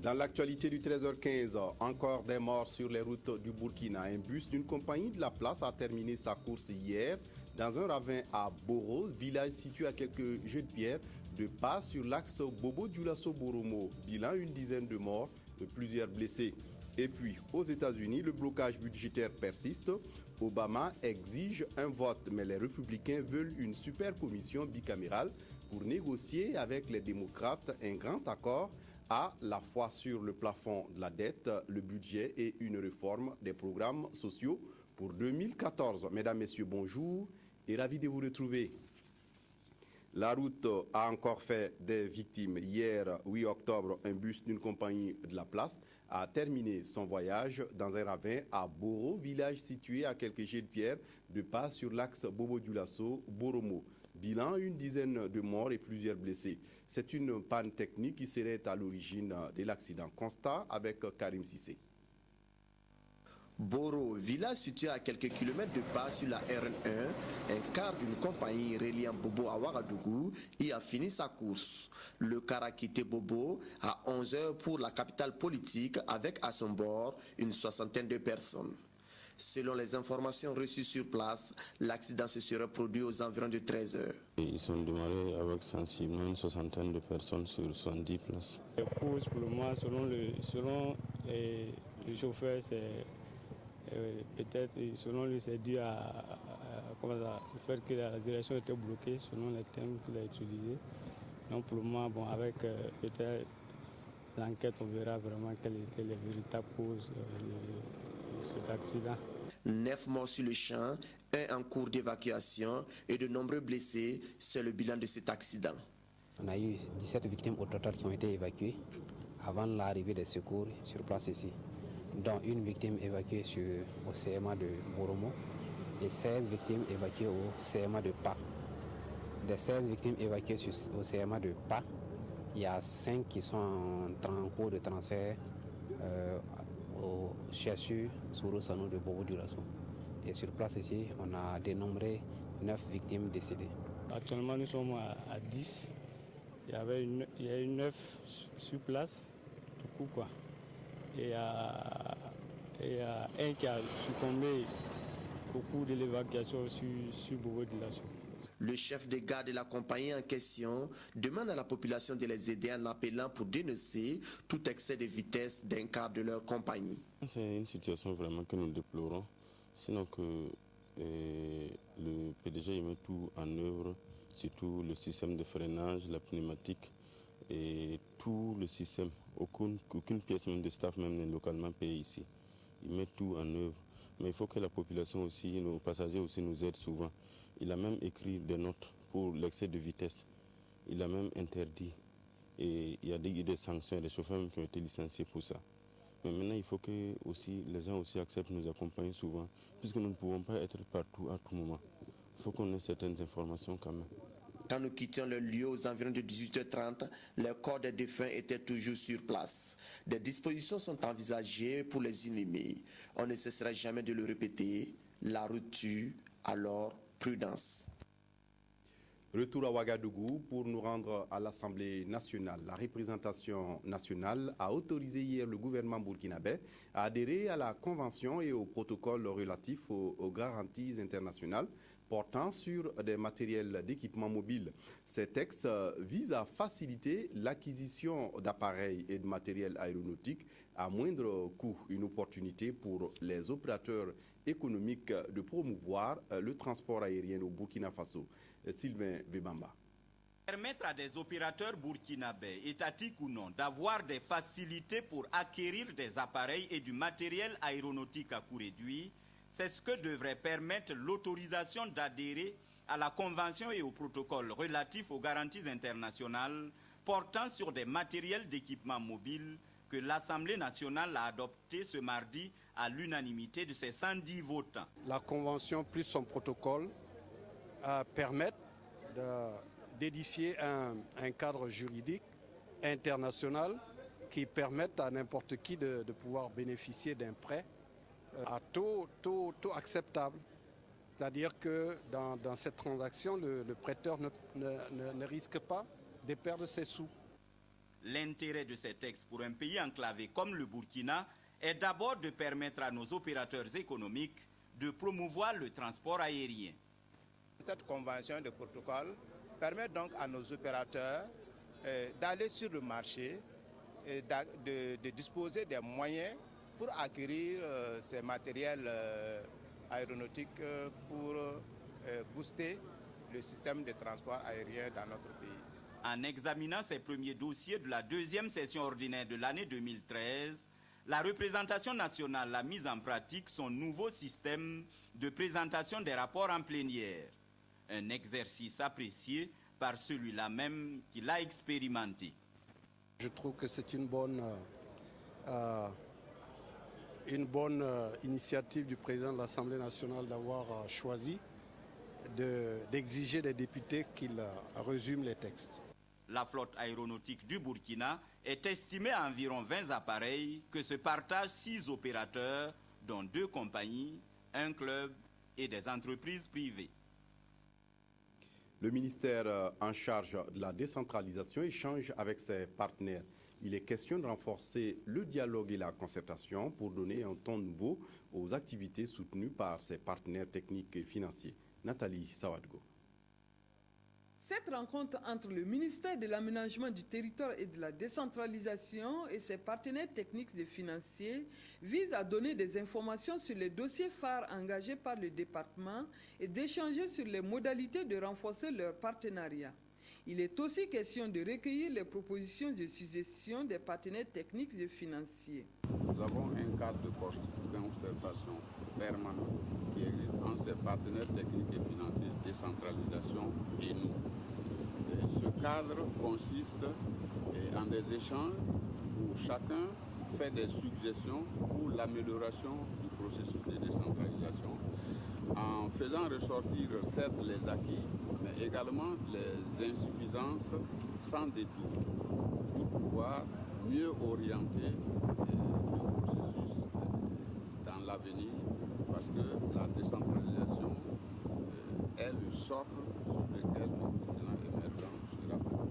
Dans l'actualité du 13h15, encore des morts sur les routes du Burkina. Un bus d'une compagnie de la place a terminé sa course hier dans un ravin à Boros, village situé à quelques jeux de pierre de pas sur l'axe Bobo-Dioulasso-Boromo. Bilan, une dizaine de morts et plusieurs blessés. Et puis, aux États-Unis, le blocage budgétaire persiste. Obama exige un vote, mais les républicains veulent une super commission bicamérale pour négocier avec les démocrates un grand accord à la fois sur le plafond de la dette, le budget et une réforme des programmes sociaux pour 2014. Mesdames, Messieurs, bonjour et ravi de vous retrouver. La route a encore fait des victimes. Hier, 8 octobre, un bus d'une compagnie de la place a terminé son voyage dans un ravin à Boro, village situé à quelques jets de pierre de pas sur l'axe Bobo-Dioulasso-Boromo. Bilan, une dizaine de morts et plusieurs blessés. C'est une panne technique qui serait à l'origine de l'accident. Constat avec Karim Sissé. Boro, village situé à quelques kilomètres de pas sur la RN1, un quart d'une compagnie reliant Bobo à Ouagadougou, y a fini sa course. Le car a quitté Bobo à 11h pour la capitale politique avec à son bord une soixantaine de personnes. Selon les informations reçues sur place, l'accident se serait produit aux environs de 13h. Ils sont démarrés avec sensiblement une soixantaine de personnes sur 70 places. Les causes pour le moment, selon le chauffeur, c'est peut-être, selon lui, c'est dû le fait que la direction était bloquée, selon les termes qu'il a utilisés. Donc pour le moment, avec peut-être l'enquête, on verra vraiment quelles étaient les véritables causes de cet accident. 9 morts sur le champ, 1 en cours d'évacuation et de nombreux blessés, c'est le bilan de cet accident. On a eu 17 victimes au total qui ont été évacuées avant l'arrivée des secours sur place ici, dont une victime évacuée au CMA de Boromo et 16 victimes évacuées au CMA de Pa. Des 16 victimes évacuées au CMA de Pa, il y a 5 qui sont en cours de transfert au CHU Souro-Sanou de Bobo-Dioulasso. Et sur place ici, on a dénombré 9 victimes décédées. Actuellement, nous sommes à 10. Il y a eu 9 sur place, du coup quoi. Et il y a un qui a succombé au cours de l'évacuation sur Bobo-Dioulasso. Le chef de gare de la compagnie en question demande à la population de les aider en appelant pour dénoncer tout excès de vitesse d'un quart de leur compagnie. C'est une situation vraiment que nous déplorons, sinon que le PDG met tout en œuvre, surtout le système de freinage, la pneumatique et tout le système. Aucune pièce même de staff même n'est localement payée ici. Il met tout en œuvre. Mais il faut que la population aussi, nos passagers aussi nous aident souvent. Il a même écrit des notes pour l'excès de vitesse. Il a même interdit. Et il y a des sanctions, des chauffeurs qui ont été licenciés pour ça. Mais maintenant, il faut que aussi, les gens aussi acceptent de nous accompagner souvent, puisque nous ne pouvons pas être partout à tout moment. Il faut qu'on ait certaines informations quand même. Quand nous quittions le lieu aux environs de 18h30, les corps des défunts étaient toujours sur place. Des dispositions sont envisagées pour les inhumés. On ne cessera jamais de le répéter. La route tue, alors prudence. Retour à Ouagadougou pour nous rendre à l'Assemblée nationale. La représentation nationale a autorisé hier le gouvernement burkinabé à adhérer à la convention et au protocole relatif aux garanties internationales portant sur des matériels d'équipement mobile. Ces textes visent à faciliter l'acquisition d'appareils et de matériel aéronautique à moindre coût, une opportunité pour les opérateurs économiques de promouvoir le transport aérien au Burkina Faso. Sylvain Vebamba. Permettre à des opérateurs burkinabés, étatiques ou non, d'avoir des facilités pour acquérir des appareils et du matériel aéronautique à coût réduit, c'est ce que devrait permettre l'autorisation d'adhérer à la Convention et au protocole relatif aux garanties internationales portant sur des matériels d'équipement mobile que l'Assemblée nationale a adopté ce mardi à l'unanimité de ses 110 votants. La Convention plus son protocole permettent d'édifier un cadre juridique international qui permette à n'importe qui de pouvoir bénéficier d'un prêt à taux acceptable. C'est-à-dire que dans cette transaction, le prêteur ne risque pas de perdre ses sous. L'intérêt de ces textes pour un pays enclavé comme le Burkina est d'abord de permettre à nos opérateurs économiques de promouvoir le transport aérien. Cette convention de protocole permet donc à nos opérateurs d'aller sur le marché et de disposer des moyens pour acquérir ces matériels aéronautiques pour booster le système de transport aérien dans notre pays. En examinant ces premiers dossiers de la deuxième session ordinaire de l'année 2013, la représentation nationale a mis en pratique son nouveau système de présentation des rapports en plénière. Un exercice apprécié par celui-là même qui l'a expérimenté. Je trouve que c'est une bonne initiative du président de l'Assemblée nationale d'avoir choisi d'exiger des députés qu'ils résument les textes. La flotte aéronautique du Burkina est estimée à environ 20 appareils que se partagent 6 opérateurs, dont 2 compagnies, un club et des entreprises privées. Le ministère en charge de la décentralisation échange avec ses partenaires. Il est question de renforcer le dialogue et la concertation pour donner un ton nouveau aux activités soutenues par ses partenaires techniques et financiers. Nathalie Sawadgo. Cette rencontre entre le ministère de l'Aménagement du Territoire et de la Décentralisation et ses partenaires techniques et financiers vise à donner des informations sur les dossiers phares engagés par le département et d'échanger sur les modalités de renforcer leur partenariat. Il est aussi question de recueillir les propositions de suggestions des partenaires techniques et financiers. Nous avons un cadre de concertation permanent qui existe entre ces partenaires techniques et financiers, décentralisation et nous. Et ce cadre consiste en des échanges où chacun fait des suggestions pour l'amélioration du processus de décentralisation en faisant ressortir certes les acquis, mais également les insuffisances sans détour pour pouvoir mieux orienter le processus dans l'avenir, parce que la décentralisation est le socle sur lequel le continent émergent sera bâti.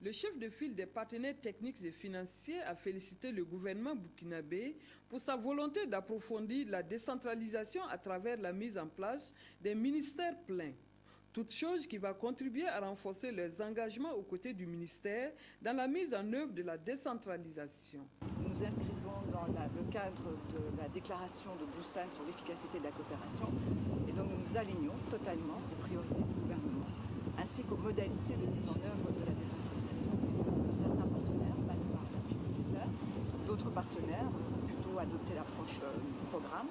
Le chef de file des partenaires techniques et financiers a félicité le gouvernement burkinabé pour sa volonté d'approfondir la décentralisation à travers la mise en place des ministères pleins. Toute chose qui va contribuer à renforcer leurs engagements aux côtés du ministère dans la mise en œuvre de la décentralisation. Nous inscrivons dans le cadre de la déclaration de Busan sur l'efficacité de la coopération et donc nous nous alignons totalement aux priorités du gouvernement ainsi qu'aux modalités de mise en œuvre de la décentralisation. Certains partenaires passent par l'appui budgétaire, d'autres partenaires ont plutôt adopté l'approche du programme,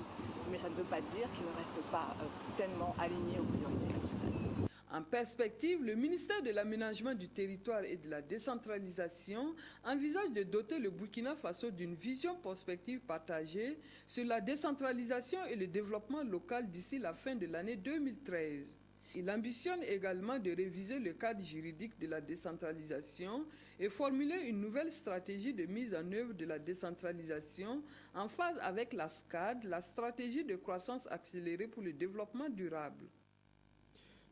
mais ça ne veut pas dire qu'ils ne restent pas pleinement alignés aux priorités nationales. En perspective, le ministère de l'Aménagement du Territoire et de la Décentralisation envisage de doter le Burkina Faso d'une vision prospective partagée sur la décentralisation et le développement local d'ici la fin de l'année 2013. Il ambitionne également de réviser le cadre juridique de la décentralisation et formuler une nouvelle stratégie de mise en œuvre de la décentralisation en phase avec la SCAD, la stratégie de croissance accélérée pour le développement durable.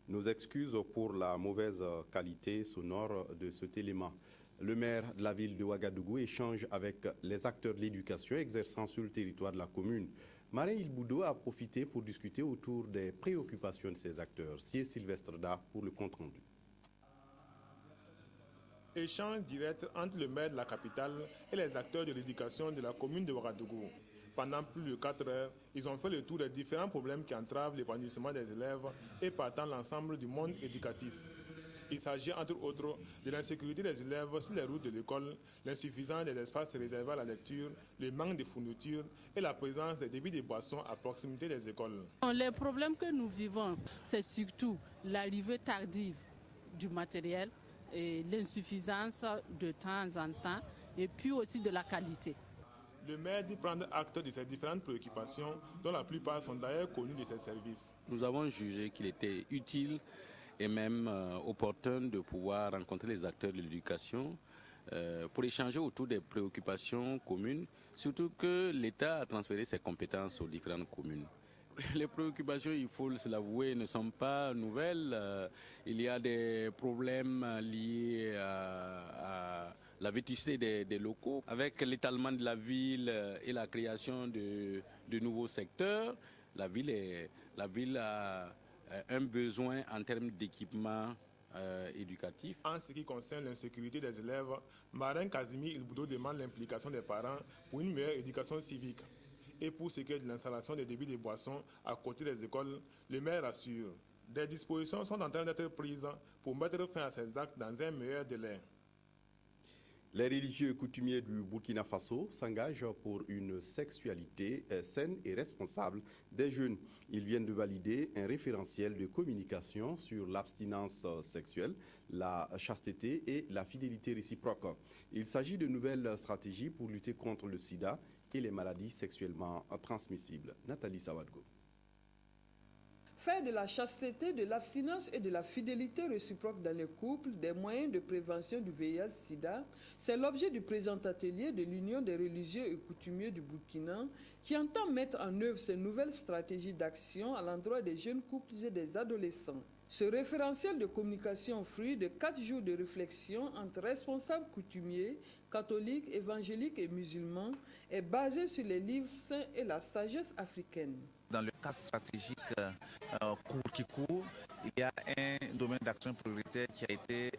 Nos excuses pour la mauvaise qualité sonore de cet élément. Le maire de la ville de Ouagadougou échange avec les acteurs de l'éducation exerçant sur le territoire de la commune. Marin Ilboudo a profité pour discuter autour des préoccupations de ces acteurs. C'est Sylvestre Da pour le compte-rendu. Échange direct entre le maire de la capitale et les acteurs de l'éducation de la commune de Ouagadougou. Pendant plus de 4 heures, ils ont fait le tour des différents problèmes qui entravent l'épanouissement des élèves et partant l'ensemble du monde éducatif. Il s'agit entre autres de l'insécurité des élèves sur les routes de l'école, l'insuffisance des espaces réservés à la lecture, le manque de fournitures et la présence des débits de boissons à proximité des écoles. Les problèmes que nous vivons, c'est surtout l'arrivée tardive du matériel et l'insuffisance de temps en temps et puis aussi de la qualité. Le maire dit prendre acte de ces différentes préoccupations, dont la plupart sont d'ailleurs connues de ses services. Nous avons jugé qu'il était utile et même opportun de pouvoir rencontrer les acteurs de l'éducation pour échanger autour des préoccupations communes, surtout que l'État a transféré ses compétences aux différentes communes. Les préoccupations, il faut se l'avouer, ne sont pas nouvelles. Il y a des problèmes liés à la vétusté des locaux, avec l'étalement de la ville et la création de nouveaux secteurs. La ville a un besoin en termes d'équipement éducatif. En ce qui concerne l'insécurité des élèves, Marin Kazimi Ilboudo demande l'implication des parents pour une meilleure éducation civique. Et pour ce qui est de l'installation des débits de boissons à côté des écoles, le maire assure. Des dispositions sont en train d'être prises pour mettre fin à ces actes dans un meilleur délai. Les religieux coutumiers du Burkina Faso s'engagent pour une sexualité saine et responsable des jeunes. Ils viennent de valider un référentiel de communication sur l'abstinence sexuelle, la chasteté et la fidélité réciproque. Il s'agit de nouvelles stratégies pour lutter contre le sida et les maladies sexuellement transmissibles. Nathalie Sawadgo. Faire de la chasteté, de l'abstinence et de la fidélité réciproque dans les couples des moyens de prévention du VIH-Sida, c'est l'objet du présent atelier de l'Union des religieux et coutumiers du Burkina qui entend mettre en œuvre ces nouvelles stratégies d'action à l'endroit des jeunes couples et des adolescents. Ce référentiel de communication fruit de 4 jours de réflexion entre responsables coutumiers, catholiques, évangéliques et musulmans est basé sur les livres saints et la sagesse africaine. Dans le cadre stratégique court qui court, il y a un domaine d'action prioritaire qui a été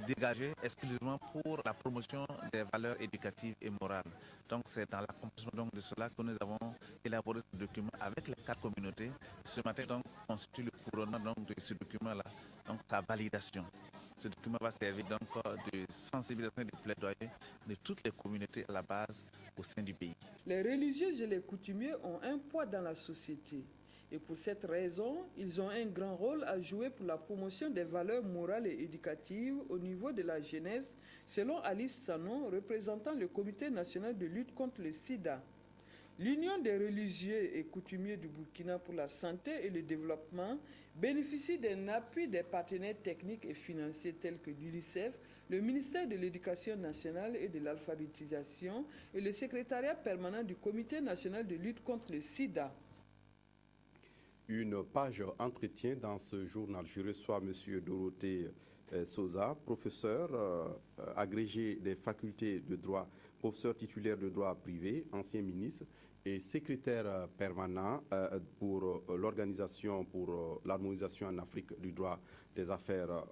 dégagé exclusivement pour la promotion des valeurs éducatives et morales. Donc c'est dans l'accomplissement de cela que nous avons élaboré ce document avec les 4 communautés. Ce matin donc constitue le couronnement donc, de ce document-là, donc sa validation. Ce document va servir donc de sensibilisation et de plaidoyer de toutes les communautés à la base au sein du pays. Les religieux et les coutumiers ont un poids dans la société. Et pour cette raison, ils ont un grand rôle à jouer pour la promotion des valeurs morales et éducatives au niveau de la jeunesse, selon Alice Sanon, représentant le Comité national de lutte contre le sida. L'Union des religieux et coutumiers du Burkina pour la santé et le développement bénéficie d'un appui des partenaires techniques et financiers tels que l'UNICEF, le ministère de l'Éducation nationale et de l'alphabétisation et le secrétariat permanent du Comité national de lutte contre le sida. Une page entretien dans ce journal. Je reçois M. Dorothée Sosa, professeur agrégé des facultés de droit, professeur titulaire de droit privé, ancien ministre et secrétaire permanent pour l'Organisation pour l'harmonisation en Afrique du droit des affaires.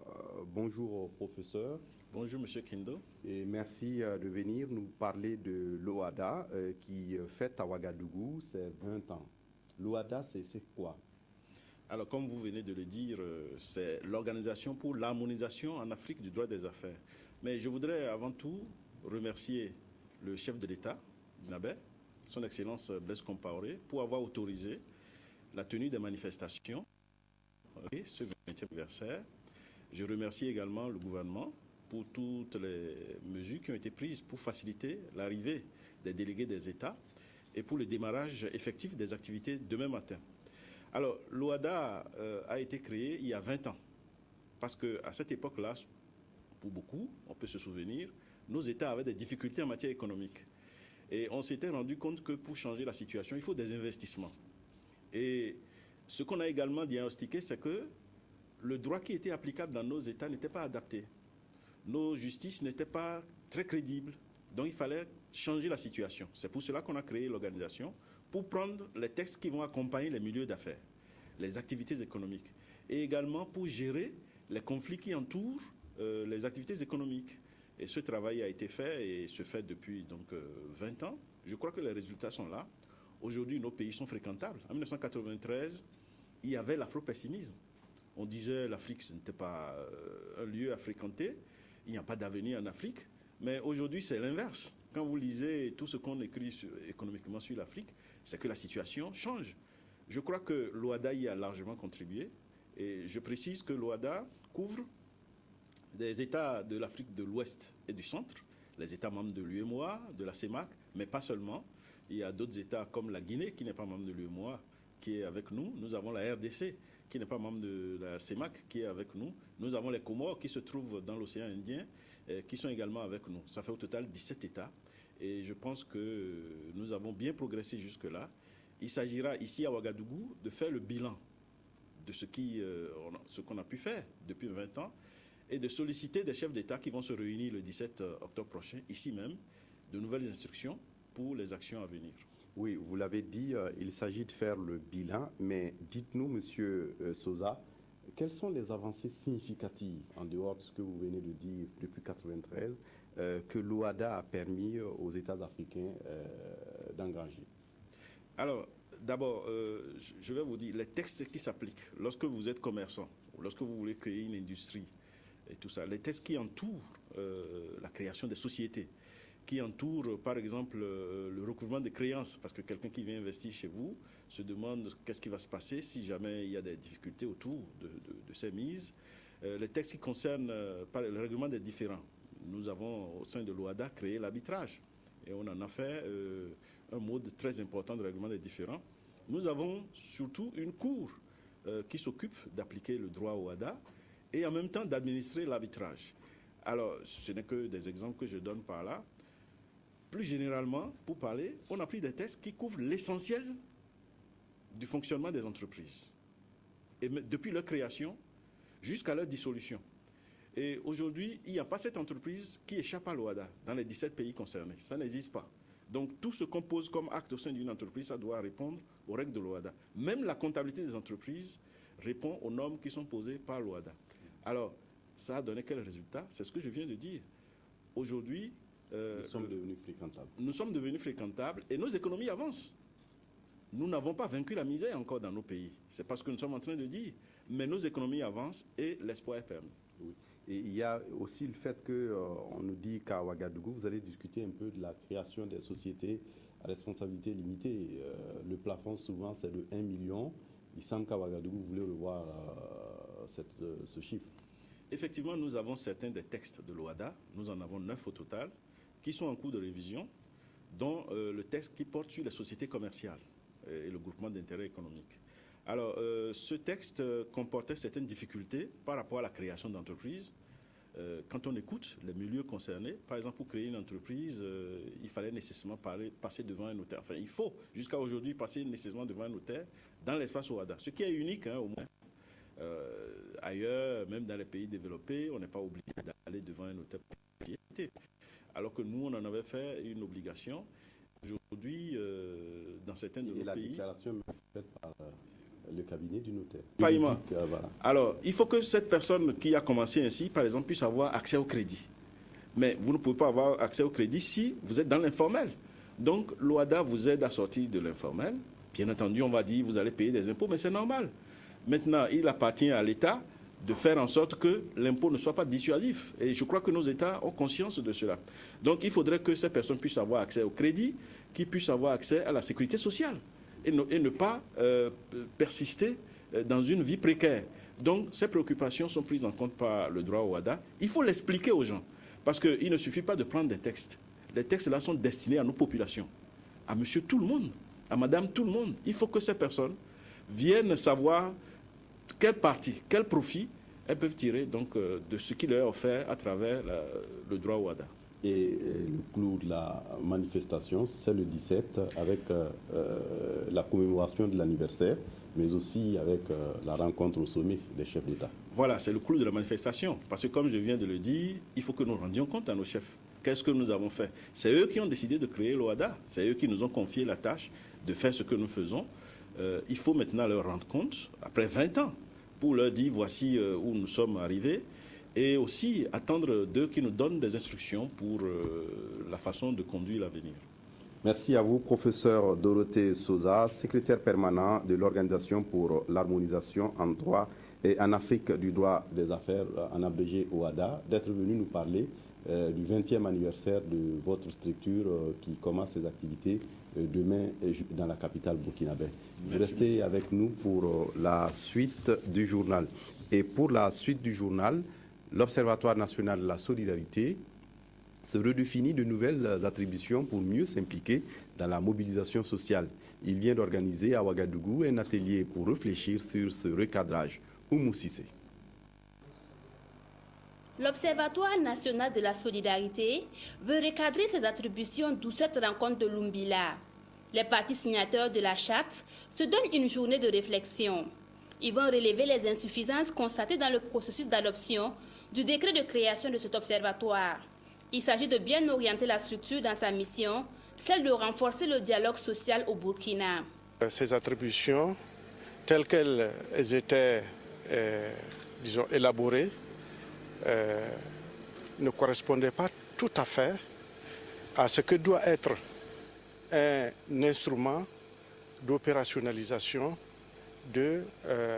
Bonjour professeur. Bonjour M. Kindo. Et merci de venir nous parler de l'OADA qui fête à Ouagadougou ses 20 ans. L'OADA, c'est quoi? Alors, comme vous venez de le dire, c'est l'Organisation pour l'harmonisation en Afrique du droit des affaires. Mais je voudrais avant tout remercier le chef de l'État, Nabé, son Excellence Blaise Compaoré, pour avoir autorisé la tenue des manifestations et ce 20e anniversaire. Je remercie également le gouvernement pour toutes les mesures qui ont été prises pour faciliter l'arrivée des délégués des États et pour le démarrage effectif des activités demain matin. Alors, l'OADA a été créé il y a 20 ans, parce qu'à cette époque-là, pour beaucoup, on peut se souvenir, nos États avaient des difficultés en matière économique. Et on s'était rendu compte que pour changer la situation, il faut des investissements. Et ce qu'on a également diagnostiqué, c'est que le droit qui était applicable dans nos États n'était pas adapté. Nos justices n'étaient pas très crédibles. Donc il fallait changer la situation. C'est pour cela qu'on a créé l'organisation, pour prendre les textes qui vont accompagner les milieux d'affaires, les activités économiques, et également pour gérer les conflits qui entourent les activités économiques. Et ce travail a été fait et se fait depuis donc 20 ans. Je crois que les résultats sont là. Aujourd'hui, nos pays sont fréquentables. En 1993, il y avait l'afro-pessimisme. On disait l'Afrique, ce n'était pas un lieu à fréquenter. Il n'y a pas d'avenir en Afrique. Mais aujourd'hui, c'est l'inverse. Quand vous lisez tout ce qu'on écrit économiquement sur l'Afrique, c'est que la situation change. Je crois que l'OADA y a largement contribué. Et je précise que l'OADA couvre des États de l'Afrique de l'Ouest et du Centre, les États membres de l'UEMOA, de la CEMAC, mais pas seulement. Il y a d'autres États comme la Guinée, qui n'est pas membre de l'UEMOA, qui est avec nous. Nous avons la RDC, qui n'est pas membre de la CEMAC, qui est avec nous. Nous avons les Comores, qui se trouvent dans l'océan Indien, qui sont également avec nous. Ça fait au total 17 États. Et je pense que nous avons bien progressé jusque-là. Il s'agira ici à Ouagadougou de faire le bilan de ce qu'on a pu faire depuis 20 ans et de solliciter des chefs d'État qui vont se réunir le 17 octobre prochain, ici même, de nouvelles instructions pour les actions à venir. Oui, vous l'avez dit, il s'agit de faire le bilan, mais dites-nous, Monsieur Sosa, quelles sont les avancées significatives, en dehors de ce que vous venez de dire depuis 1993, que l'OHADA a permis aux États africains d'engager? Alors, d'abord, je vais vous dire, les textes qui s'appliquent lorsque vous êtes commerçant, ou lorsque vous voulez créer une industrie et tout ça, les textes qui entourent la création des sociétés, qui entourent par exemple le recouvrement des créances, parce que quelqu'un qui vient investir chez vous se demande qu'est-ce qui va se passer si jamais il y a des difficultés autour de ces mises. Les textes qui concernent le règlement des différends. Nous avons au sein de l'OHADA créé l'arbitrage et on en a fait un mode très important de règlement des différends. Nous avons surtout une cour qui s'occupe d'appliquer le droit OHADA et en même temps d'administrer l'arbitrage. Alors, ce n'est que des exemples que je donne par là. Plus généralement, pour parler, on a pris des textes qui couvrent l'essentiel du fonctionnement des entreprises. Et depuis leur création jusqu'à leur dissolution. Et aujourd'hui, il n'y a pas cette entreprise qui échappe à l'OHADA dans les 17 pays concernés. Ça n'existe pas. Donc tout ce qu'on pose comme acte au sein d'une entreprise, ça doit répondre aux règles de l'OHADA. Même la comptabilité des entreprises répond aux normes qui sont posées par l'OHADA. Alors, ça a donné quel résultat? C'est ce que je viens de dire. Aujourd'hui, nous sommes devenus fréquentables. Nous sommes devenus fréquentables et nos économies avancent. Nous n'avons pas vaincu la misère encore dans nos pays. C'est pas ce que nous sommes en train de dire. Mais nos économies avancent et l'espoir est permis. Oui. Et il y a aussi le fait qu'on nous dit qu'à Ouagadougou, vous allez discuter un peu de la création des sociétés à responsabilité limitée. Le plafond, souvent, c'est de 1 million. Il semble qu'à Ouagadougou, vous voulez revoir ce chiffre. Effectivement, nous avons certains des textes de l'OHADA. Nous en avons 9 au total, qui sont en cours de révision, dont le texte qui porte sur les sociétés commerciales et le groupement d'intérêt économique. Alors, ce texte comportait certaines difficultés par rapport à la création d'entreprises. Quand on écoute les milieux concernés, par exemple, pour créer une entreprise, il fallait nécessairement passer devant un notaire. Enfin, il faut, jusqu'à aujourd'hui, passer nécessairement devant un notaire dans l'espace OHADA, ce qui est unique, au moins. Ailleurs, même dans les pays développés, on n'est pas obligé d'aller devant un notaire. Alors que nous, on en avait fait une obligation. Aujourd'hui, dans certains de nos pays... la déclaration est faite par le cabinet du notaire. Paillement. Voilà. Alors, il faut que cette personne qui a commencé ainsi, par exemple, puisse avoir accès au crédit. Mais vous ne pouvez pas avoir accès au crédit si vous êtes dans l'informel. Donc, l'OHADA vous aide à sortir de l'informel. Bien entendu, on va dire vous allez payer des impôts, mais c'est normal. Maintenant, il appartient à l'État de faire en sorte que l'impôt ne soit pas dissuasif. Et je crois que nos États ont conscience de cela. Donc, il faudrait que ces personnes puissent avoir accès au crédit, qu'ils puissent avoir accès à la sécurité sociale et ne pas persister dans une vie précaire. Donc, ces préoccupations sont prises en compte par le droit OHADA. Il faut l'expliquer aux gens, parce qu'il ne suffit pas de prendre des textes. Les textes-là sont destinés à nos populations, à monsieur tout le monde, à madame tout le monde. Il faut que ces personnes viennent savoir quelle partie, quel profit elles peuvent tirer donc, de ce qui leur est offert à travers le droit OHADA. Et le clou de la manifestation, c'est le 17 avec la commémoration de l'anniversaire, mais aussi avec la rencontre au sommet des chefs d'État. Voilà, c'est le clou de la manifestation. Parce que comme je viens de le dire, il faut que nous rendions compte à nos chefs. Qu'est-ce que nous avons fait? C'est eux qui ont décidé de créer l'OHADA. C'est eux qui nous ont confié la tâche de faire ce que nous faisons. Il faut maintenant leur rendre compte, après 20 ans, pour leur dire voici où nous sommes arrivés. Et aussi attendre d'eux qui nous donnent des instructions pour la façon de conduire l'avenir. Merci à vous, professeur Dorothée Sosa, secrétaire permanent de l'Organisation pour l'harmonisation en droit et en Afrique du droit des affaires, en abrégé OHADA, d'être venu nous parler du 20e anniversaire de votre structure qui commence ses activités demain dans la capitale burkinabé. Vous restez avec nous pour la suite du journal. Et pour la suite du journal, l'Observatoire national de la solidarité se redéfinit de nouvelles attributions pour mieux s'impliquer dans la mobilisation sociale. Il vient d'organiser à Ouagadougou un atelier pour réfléchir sur ce recadrage. Oumou Sissé. L'Observatoire national de la solidarité veut recadrer ses attributions d'où cette rencontre de Lumbila. Les partis signataires de la charte se donnent une journée de réflexion. Ils vont relever les insuffisances constatées dans le processus d'adoption du décret de création de cet observatoire. Il s'agit de bien orienter la structure dans sa mission, celle de renforcer le dialogue social au Burkina. Ces attributions, telles qu'elles étaient élaborées, ne correspondaient pas tout à fait à ce que doit être un instrument d'opérationnalisation de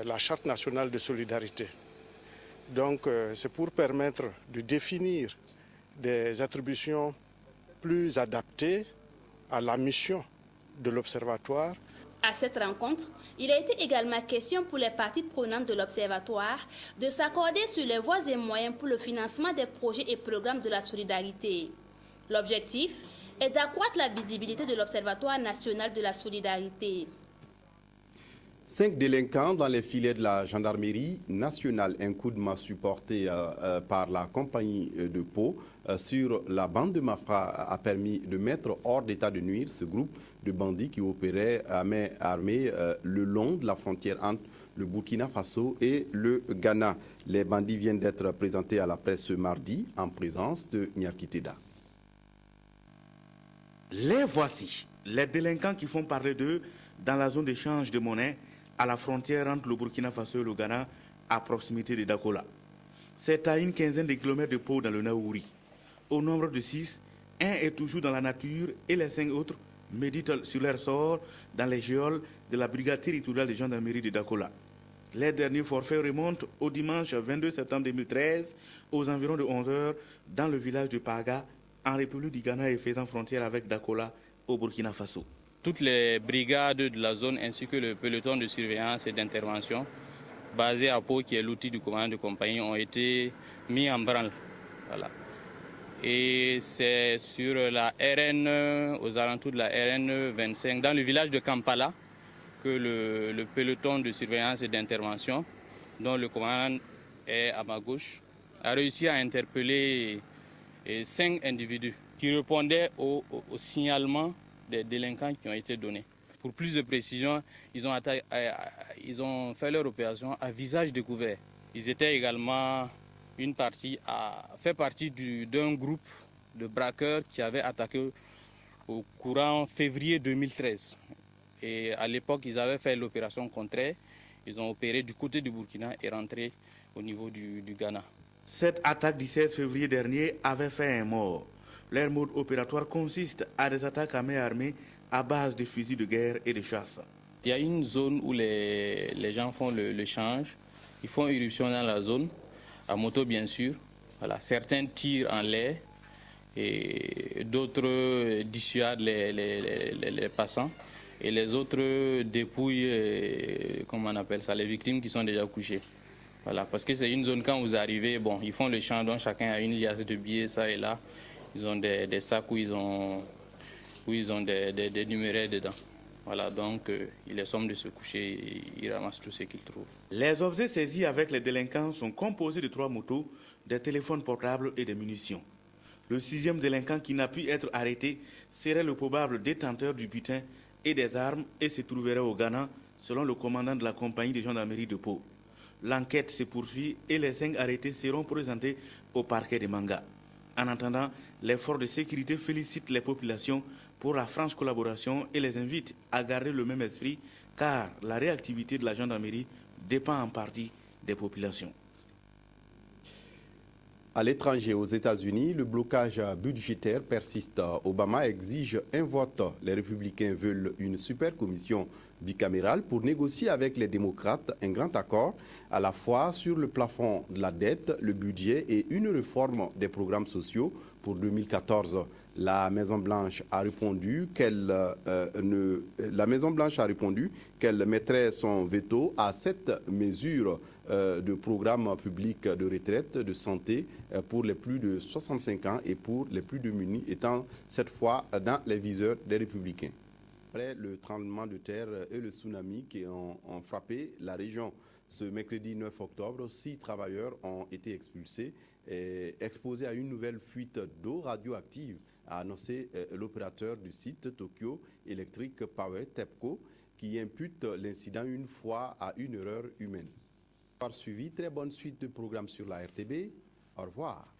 la Charte nationale de solidarité. Donc c'est pour permettre de définir des attributions plus adaptées à la mission de l'Observatoire. À cette rencontre, il a été également question pour les parties prenantes de l'Observatoire de s'accorder sur les voies et moyens pour le financement des projets et programmes de la solidarité. L'objectif est d'accroître la visibilité de l'Observatoire national de la solidarité. 5 délinquants dans les filets de la gendarmerie nationale. Un coup de main supporté par la compagnie de Pau sur la bande de Mafra a permis de mettre hors d'état de nuire ce groupe de bandits qui opéraient à main armée le long de la frontière entre le Burkina Faso et le Ghana. Les bandits viennent d'être présentés à la presse ce mardi en présence de Nyarkiteda. Les voici, les délinquants qui font parler d'eux dans la zone d'échange de monnaie à la frontière entre le Burkina Faso et le Ghana, à proximité de Dakola. C'est à une quinzaine de kilomètres de Pau dans le Naouri. Au nombre de 6, un est toujours dans la nature et les 5 autres méditent sur leur sort dans les géoles de la brigade territoriale de gendarmerie de Dakola. Les derniers forfaits remontent au dimanche 22 septembre 2013 aux environs de 11h dans le village de Paga, en République du Ghana et faisant frontière avec Dakola au Burkina Faso. Toutes les brigades de la zone ainsi que le peloton de surveillance et d'intervention basé à Pau, qui est l'outil du commandant de compagnie, ont été mis en branle. Voilà. Et c'est sur la RN, aux alentours de la RN 25, dans le village de Kampala, que le peloton de surveillance et d'intervention, dont le commandant est à ma gauche, a réussi à interpeller 5 individus qui répondaient au signalement des délinquants qui ont été donnés. Pour plus de précision, ils ont fait leur opération à visage découvert. Ils étaient également fait partie d'un groupe de braqueurs qui avait attaqué au courant février 2013. Et à l'époque, ils avaient fait l'opération contraire. Ils ont opéré du côté du Burkina et rentré au niveau du Ghana. Cette attaque du 16 février dernier avait fait un mort. Leur mode opératoire consiste à des attaques à main armée à base de fusils de guerre et de chasse. Il y a une zone où les gens font l'échange. Ils font irruption dans la zone, à moto bien sûr. Voilà. Certains tirent en l'air et d'autres dissuadent les passants. Et les autres dépouillent, comment on appelle ça, les victimes qui sont déjà couchées. Voilà. Parce que c'est une zone, quand vous arrivez, bon, ils font l'échange, donc chacun a une liasse de billets, ça et là. Ils ont des sacs où ils ont des numéraires dedans. Voilà, donc ils les somment de se coucher et ils ramassent tout ce qu'ils trouvent. Les objets saisis avec les délinquants sont composés de 3 motos, des téléphones portables et des munitions. Le 6e délinquant qui n'a pu être arrêté serait le probable détenteur du butin et des armes et se trouverait au Ghana, selon le commandant de la compagnie de gendarmerie de Pau. L'enquête se poursuit et les 5 arrêtés seront présentés au parquet de Manga. En attendant, les forces de sécurité félicitent les populations pour la franche collaboration et les invitent à garder le même esprit, car la réactivité de la gendarmerie dépend en partie des populations. À l'étranger, aux États-Unis, le blocage budgétaire persiste. Obama exige un vote. Les républicains veulent une super commission bicamérale pour négocier avec les démocrates un grand accord à la fois sur le plafond de la dette, le budget et une réforme des programmes sociaux pour 2014. La Maison-Blanche a répondu qu'elle mettrait son veto à cette mesure de programme public de retraite, de santé pour les plus de 65 ans et pour les plus démunis, étant cette fois dans les viseurs des républicains. Après le tremblement de terre et le tsunami qui ont frappé la région ce mercredi 9 octobre, 6 travailleurs ont été expulsés et exposés à une nouvelle fuite d'eau radioactive, a annoncé l'opérateur du site Tokyo Electric Power, TEPCO, qui impute l'incident une fois à une erreur humaine. Par suivi, très bonne suite de programmes sur la RTB. Au revoir.